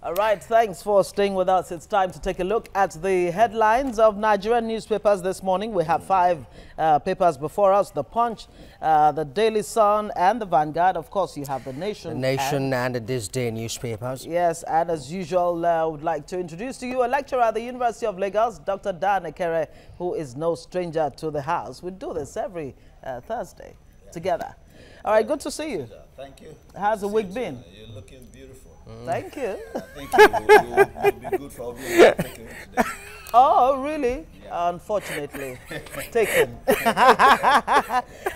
All right, thanks for staying with us. It's time to take a look at the headlines of Nigerian newspapers this morning. We have five papers before us: The Punch, the Daily Sun, and the Vanguard. Of course, you have the Nation. The Nation and the This Day newspapers. Yes, and as usual, I would like to introduce to you a lecturer at the University of Lagos, Dr. Dan Ekere, who is no stranger to the house. We do this every Thursday together. All right, good to see you. Thank you. How's the week been? You're looking beautiful. Thank you. I think you'll be good for obvious today. Oh, really? Yeah. Unfortunately. Taken.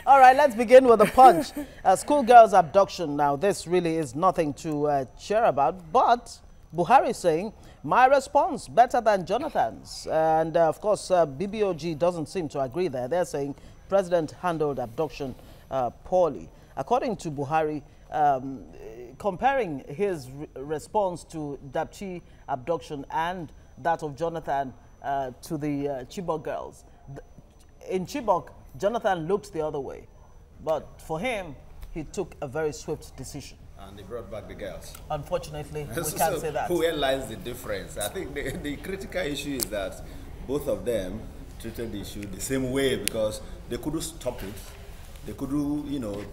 All right, let's begin with The Punch. Schoolgirls abduction. Now, this really is nothing to cheer about, but Buhari saying, my response better than Jonathan's. And, of course, BBOG doesn't seem to agree there. They're saying President handled abduction poorly. According to Buhari, comparing his response to Dapchi abduction and that of Jonathan to the Chibok girls. In Chibok, Jonathan looked the other way, but for him, he took a very swift decision. And they brought back the girls. Unfortunately, we can't say that. Where lies the difference? I think the critical issue is that both of them treated the issue the same way because they couldn't stop it. They could,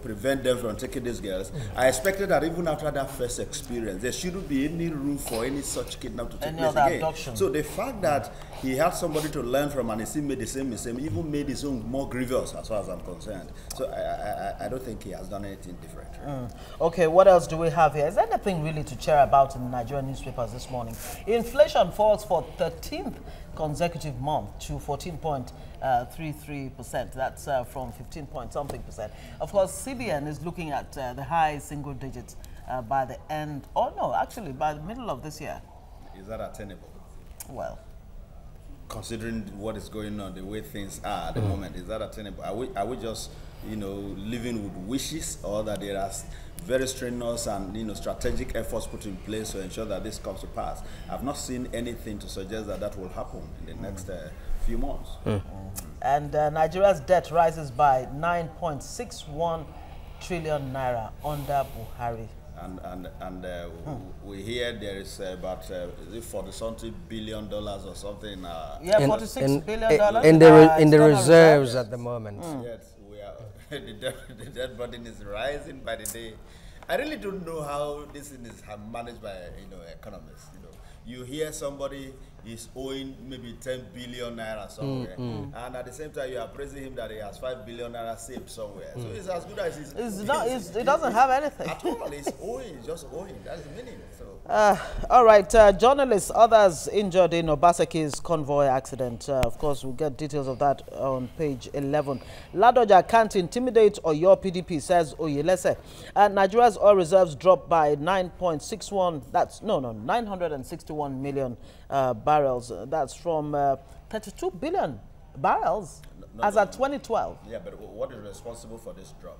prevent them from taking these girls. I expected that even after that first experience, there shouldn't be any room for any such kidnap to take place again. Abduction. So the fact that he had somebody to learn from and he still made the same mistake, even made his own more grievous as far as I'm concerned. So I don't think he has done anything different. Okay, what else do we have here? Is there anything really to cheer about in the Nigerian newspapers this morning? Inflation falls for 13th consecutive month to 14.33%. That's from 15-point-something%. Of course, CBN is looking at the high single digits by the end, or no, actually by the middle of this year. Is that attainable? Well, considering what is going on, the way things are at the moment, is that attainable? Are we just, living with wishes, or that there are very strenuous and strategic efforts put in place to ensure that this comes to pass? I've not seen anything to suggest that that will happen in the next few months. And Nigeria's debt rises by 9.61 trillion naira under Buhari. And we hear there is about is it $40-something billion or something. Yeah, $46 billion in the reserves at the moment. Yes, we are. the debt burden is rising by the day. I really don't know how this thing is managed by economists. You hear somebody is owing maybe 10 billion naira somewhere, and at the same time you are praising him that he has 5 billion naira saved somewhere. So it's as good as it doesn't have anything at all. It's owing, it's just owing. That's the meaning. So. All right, journalists, others injured in Obaseki's convoy accident. Of course, we'll get details of that on page 11. Ladoja can't intimidate or your PDP, says Oyelese. Nigeria's oil reserves dropped by 9.61. That's 961 million barrels. That's from 32 billion barrels at 2012. Yeah, but what is responsible for this drop?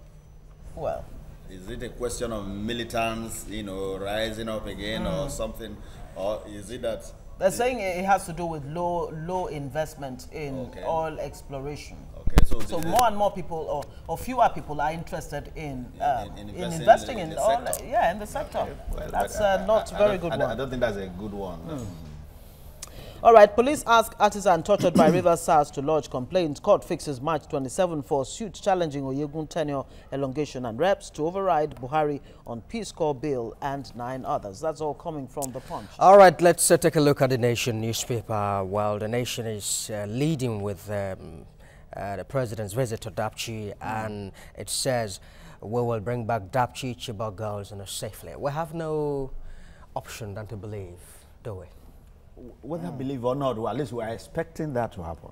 Well, is it a question of militants, rising up again or something? Or is it that... They're saying it has to do with low investment in oil exploration. Okay, so more and more people, or fewer people, are interested in investing in oil. Yeah, in the sector. Okay. Well, that's not very good one. I don't think that's a good one. All right, police ask artisan tortured by River SARS to lodge complaint. Court fixes March 27 for suit challenging Oyegun tenure elongation and reps to override Buhari on Peace Corps bill and 9 others. That's all coming from The Punch. All right, let's take a look at the Nation newspaper. Well, the Nation is leading with the president's visit to Dapchi, and it says we will bring back Dapchi Chibok girls safely. We have no option than to believe, do we? Whether believe or not, well, at least we are expecting that to happen.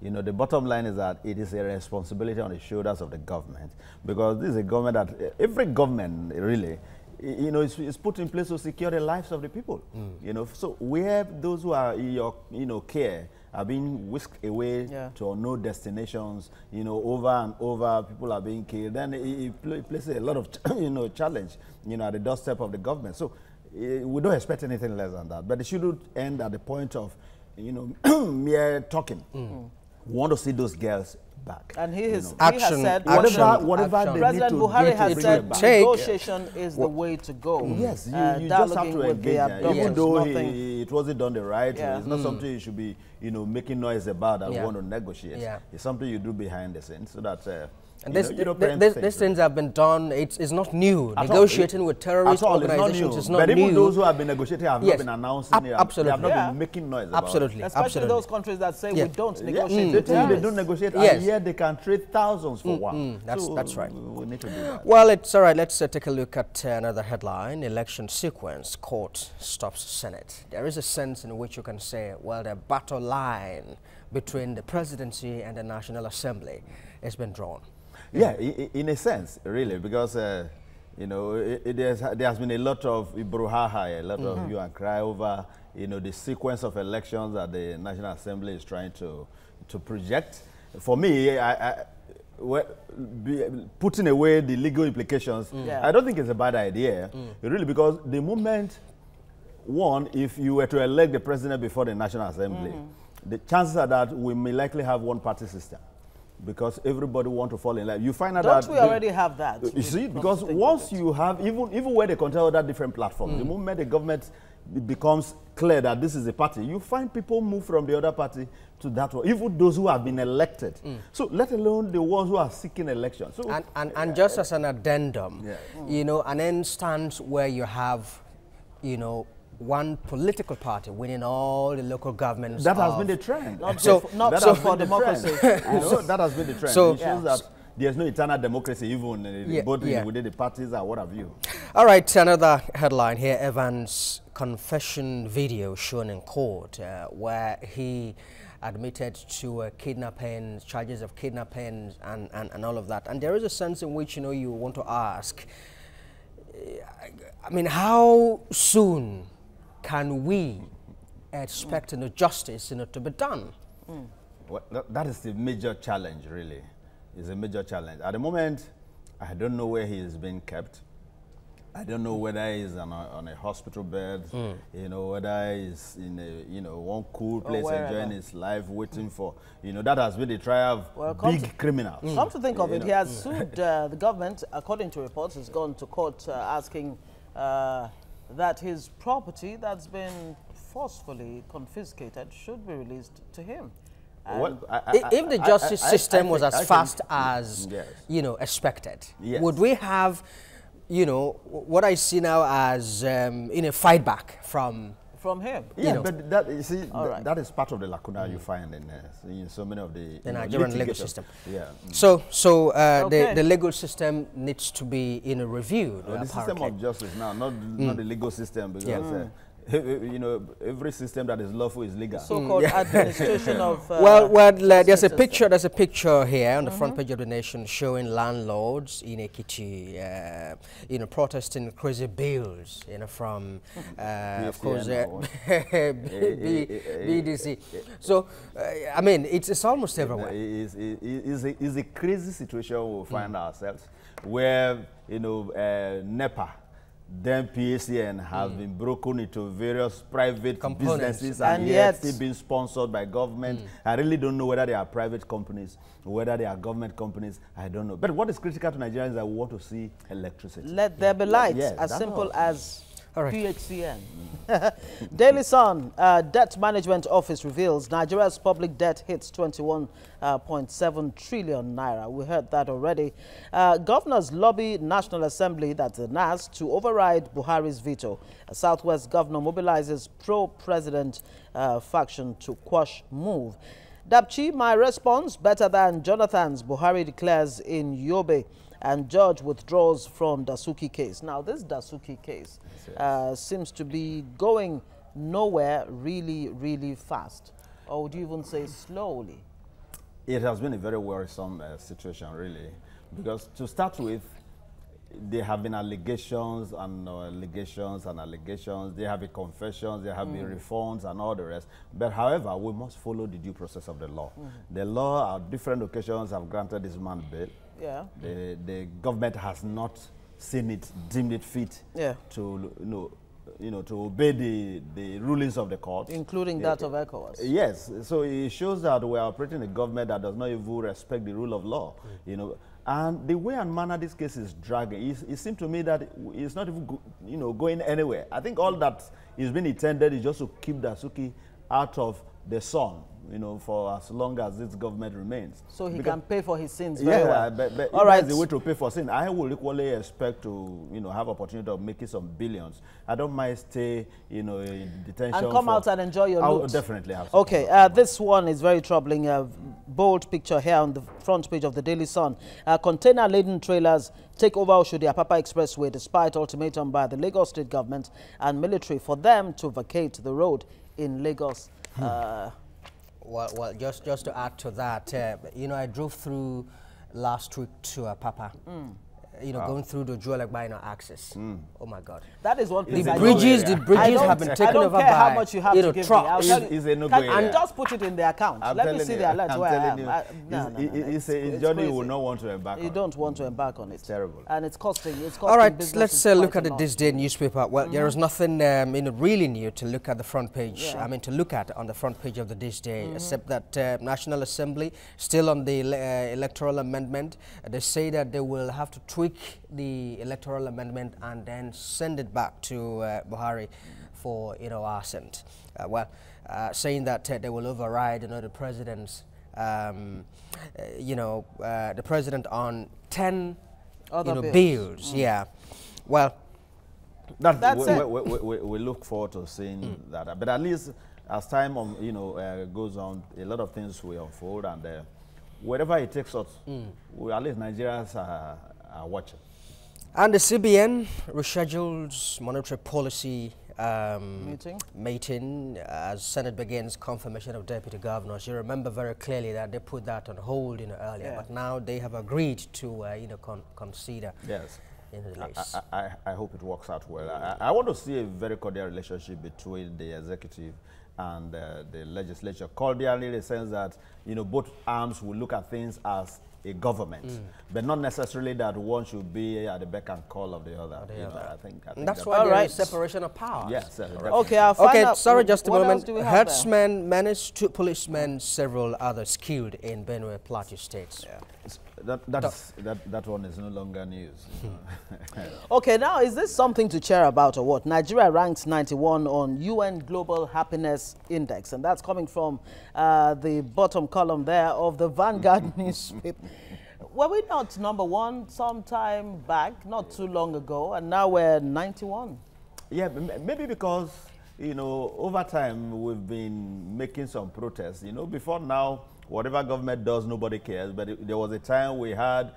The bottom line is that it is a responsibility on the shoulders of the government, because this is a government that every government really, is put in place to secure the lives of the people. So where those who are in your, care are being whisked away to unknown destinations, over and over, people are being killed, then it places a lot of, challenge, at the doorstep of the government. So we don't expect anything less than that, but it shouldn't end at the point of, mere talking. We want to see those girls back. And he has Action, said, whatever action. they President need to Buhari do has to said bring it back. negotiation is the way to go. Yes, you just have to engage them. Even though it wasn't done the right way, it's not something you should be, making noise about and want to negotiate. It's something you do behind the scenes so that. And these things have been done. It's not new. Negotiating with terrorist organizations is not new. But even those who have been negotiating have not been announcing it. Absolutely. They have not been making noise about it. Especially those countries that say we don't negotiate. They tell you they don't negotiate, and yet they can trade thousands for one. That's right. We need to do that. Well, it's all right. Let's take a look at another headline. Election sequence. Court stops Senate. There is a sense in which you can say, well, the battle line between the presidency and the National Assembly has been drawn. Yeah, in a sense, really, because, there has been a lot of brouhaha, a lot of hue and cry over, the sequence of elections that the National Assembly is trying to project. For me, putting away the legal implications, I don't think it's a bad idea, really, because the moment, one, if you were to elect the president before the National Assembly, the chances are that we may likely have one-party system. Because everybody want to fall in line. You find out Don't we already have that? You see, because once you have, even where they control that different platforms, the moment the government becomes clear that this is a party, you find people move from the other party to that one, even those who have been elected. So let alone the ones who are seeking election. So, and just as an addendum, an instance where you have, one political party winning all the local governments. That has been the trend. Not so for democracy. That has been the trend. So, it shows that there's no eternal democracy even within the parties or what have you. All right, another headline here. Evans' confession video shown in court where he admitted to kidnapping, charges of kidnapping and all of that. And there is a sense in which, you want to ask, I mean, how soon can we expect justice to be done? Well, that is the major challenge, really. It's a major challenge. At the moment, I don't know where he is being kept. I don't know whether he's on a hospital bed, whether he's in one cool place enjoying his life, waiting for, that has been the trial of big criminals. Come to think of it, he has sued the government, according to reports, has gone to court asking that his property that's been forcefully confiscated should be released to him. Well, if the justice system was as fast as, expected, would we have, what I see now as, a fight back from him? Yeah, but that, you see, that is part of the lacuna you find in so many of the Nigerian legal system. Yeah. So the legal system needs to be reviewed. The system of justice now, not the legal system, because every system that is lawful is legal. So-called administration of. There's a picture. There's a picture here on the front page of the Nation showing landlords in Ekiti, protesting crazy bills, from, of course, BDC. So, I mean, it's almost everywhere. It's a crazy situation we'll find ourselves, where NEPA. Then PACN has been broken into various private businesses and yet still being sponsored by government. I really don't know whether they are private companies or whether they are government companies. I don't know. But what is critical to Nigerians is that we want to see electricity. Let there be lights, as simple as PHCN. Daily Sun, Debt Management Office reveals Nigeria's public debt hits 21.7 trillion naira. We heard that already. Governors lobby National Assembly, that's the NAS, to override Buhari's veto. A Southwest governor mobilizes pro-president faction to quash move. Dapchi, my response, better than Jonathan's, Buhari declares in Yobe. And judge withdraws from Dasuki case. Now, this Dasuki case seems to be going nowhere really, really fast. Or would you even say slowly? It has been a very worrisome situation, really. Because to start with, there have been allegations and allegations and allegations. There have been confessions, there have been reforms and all the rest. But however, we must follow the due process of the law. The law at different occasions have granted this man bail. Yeah. The government has not seen it, deemed it fit to to obey the rulings of the court. Including that of ECOWAS. Yes. So it shows that we are operating a government that does not even respect the rule of law, And the way and manner this case is dragging, it seems to me that it's not even, going anywhere. I think all that is being intended is just to keep Dasuki out of the sun, for as long as this government remains. So he can pay for his sins very well. But all right. That's the way to pay for sin. I will equally expect to, have opportunity of making some billions. I don't mind stay, in detention. And come out and enjoy your loot. Definitely have. Okay, this one is very troubling. Bold picture here on the front page of the Daily Sun. Container-laden trailers take over Oshodi Apapa Expressway despite ultimatum by the Lagos state government and military for them to vacate the road in Lagos. Well, just to add to that, I drove through last week to Apapa. Going through the Jewel Bino access. Oh my God! That is one place. The bridges have been taken over by how much you have to give trucks. And just put it in the account. Let me see the alert where I am. It's a journey you will not want to embark on. You don't want to embark on it. It's terrible. And it's costing. All right, let's look at the This Day newspaper. Well, there is nothing really new to look at the front page. Yeah. I mean, to look at on the front page of the This Day, except that National Assembly still on the electoral amendment. They say that they will have to tweak the electoral amendment and then send it back to Buhari for assent. Saying that they will override the president's the president on 10 other bills. Yeah, well, that's it. We look forward to seeing that, but at least as time goes on, a lot of things will unfold, and wherever it takes us, at least Nigerians are watching. And the CBN reschedules monetary policy meeting as Senate begins confirmation of deputy governors. You remember very clearly that they put that on hold earlier, but now they have agreed to consider. Yes. The I hope it works out well. I want to see a very cordial relationship between the executive and the legislature. Cordial in the sense that both arms will look at things as a government, but not necessarily that one should be at the beck and call of the other. I think that's why there is separation of powers. Yes. Okay, sorry, just a moment. Herdsmen menaced 2 policemen, several others killed in Benue Plateau states. Yeah. That one is no longer news. Okay, now is this something to cheer about or what? Nigeria ranks 91 on UN Global Happiness Index, and that's coming from the bottom column there of the Vanguard newspaper. Were we not #1 some time back, not too long ago, and now we're 91? Yeah, maybe because, over time we've been making some protests. Before now, whatever government does, nobody cares. But there was a time we had,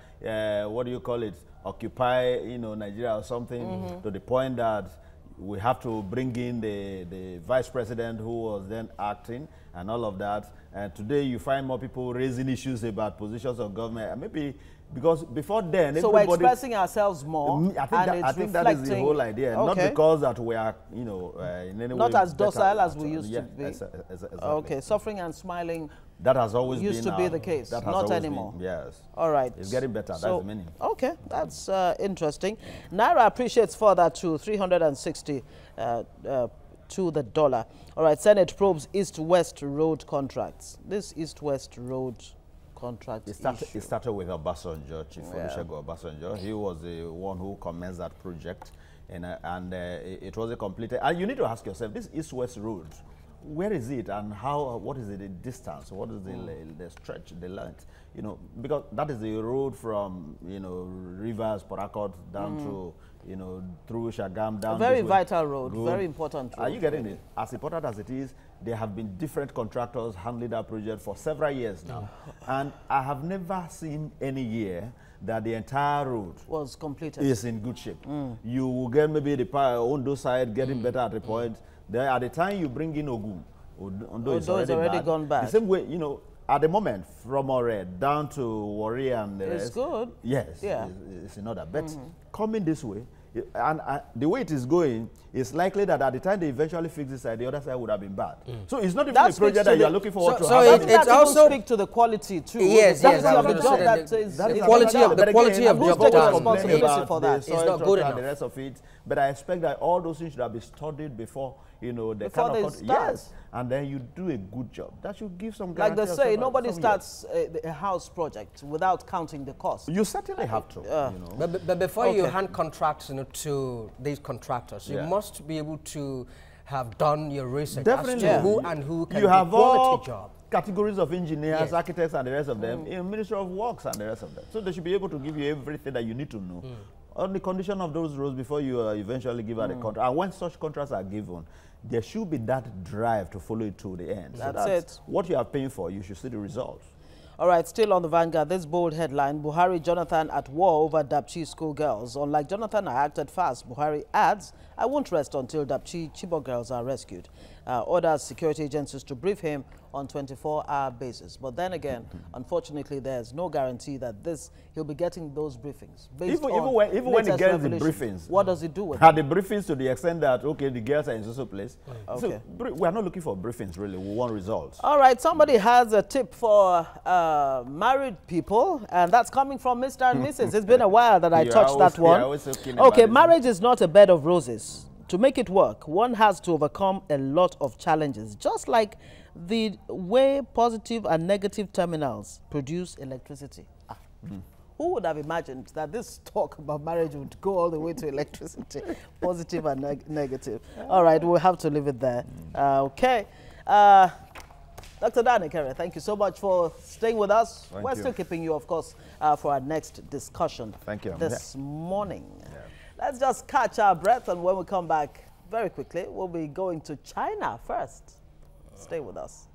what do you call it, Occupy, Nigeria or something, to the point that we have to bring in the vice president who was then acting and all of that. And today you find more people raising issues about positions of government. And maybe because before then, so we're expressing ourselves more. I think that is the whole idea. Okay. Not because that we are, in any way not as docile as we used to be. Exactly. Okay, suffering and smiling. That has always used to be the case. Not anymore. Yes. All right. It's getting better. That's the meaning. Okay, that's interesting. Naira appreciates further to 360 to the dollar. All right. Senate probes East-West road contracts. This East-West road contract. It started with Obasanjo, Chief Olusegun Obasanjo. He was the one who commenced that project, and it wasn't completed. And you need to ask yourself, this East-West road, where is it, and what is the distance? What is the stretch, the length? Because that is the road from Rivers, Port Harcourt down to through Shagam down. A very vital road, very important road. Are you getting it? As important as it is, there have been different contractors handling that project for several years now, and I have never seen any year that the entire road was completed. Is in good shape. You will get maybe the Ondo side getting better at the point. There, at the time you bring in Ondo is already gone bad. The same way, at the moment, from Ored down to Warri and the rest. It's good. Yes, yeah. it's in order. But coming this way, and the way it is going, it's likely that at the time they eventually fix this side, the other side would have been bad. So it's not even a project that you are looking forward to. So it's also speak to the quality too. Yes, yes. The quality of job done. Responsibility for that. It's not good enough. The rest of it, but I expect that all those things should have been studied before, you know, the before kind of they start. yes, and then you do a good job. That should give some like guarantee. They say, nobody starts a house project without counting the cost. You certainly have to. You know. But before you hand contracts, you know, to these contractors, you must be able to have done your research as to who and who can do quality job. Categories of engineers, architects, and the rest of them in Ministry of Works and the rest of them. So they should be able to give you everything that you need to know on the condition of those roads before you eventually give out a contract. And when such contracts are given, there should be that drive to follow it to the end. That's it. What you are paying for, you should see the results. All right, still on the Vanguard, this bold headline, Buhari, Jonathan at war over Dapchi school girls. Unlike Jonathan, I acted fast. Buhari adds, I won't rest until Dapchi Chibok girls are rescued. Orders security agencies to brief him on 24-hour basis. But then again, unfortunately, there's no guarantee that he'll be getting those briefings. Even when he gets the briefings. What does he do with them? The briefings to the extent that, okay, the girls are in social place. Okay. So we are not looking for briefings, really. We want results. All right, somebody has a tip for married people, and that's coming from Mr. and Mrs. It's been a while that I touched that one. Okay, marriage is not a bed of roses. To make it work, one has to overcome a lot of challenges, just like the way positive and negative terminals produce electricity. Who would have imagined that this talk about marriage would go all the way to electricity, positive and negative? All right, we'll have to leave it there. Okay. Dr. Danikere, thank you so much for staying with us. We're still keeping you, of course, for our next discussion this morning. Let's just catch our breath, and when we come back very quickly, we'll be going to China first. Stay with us.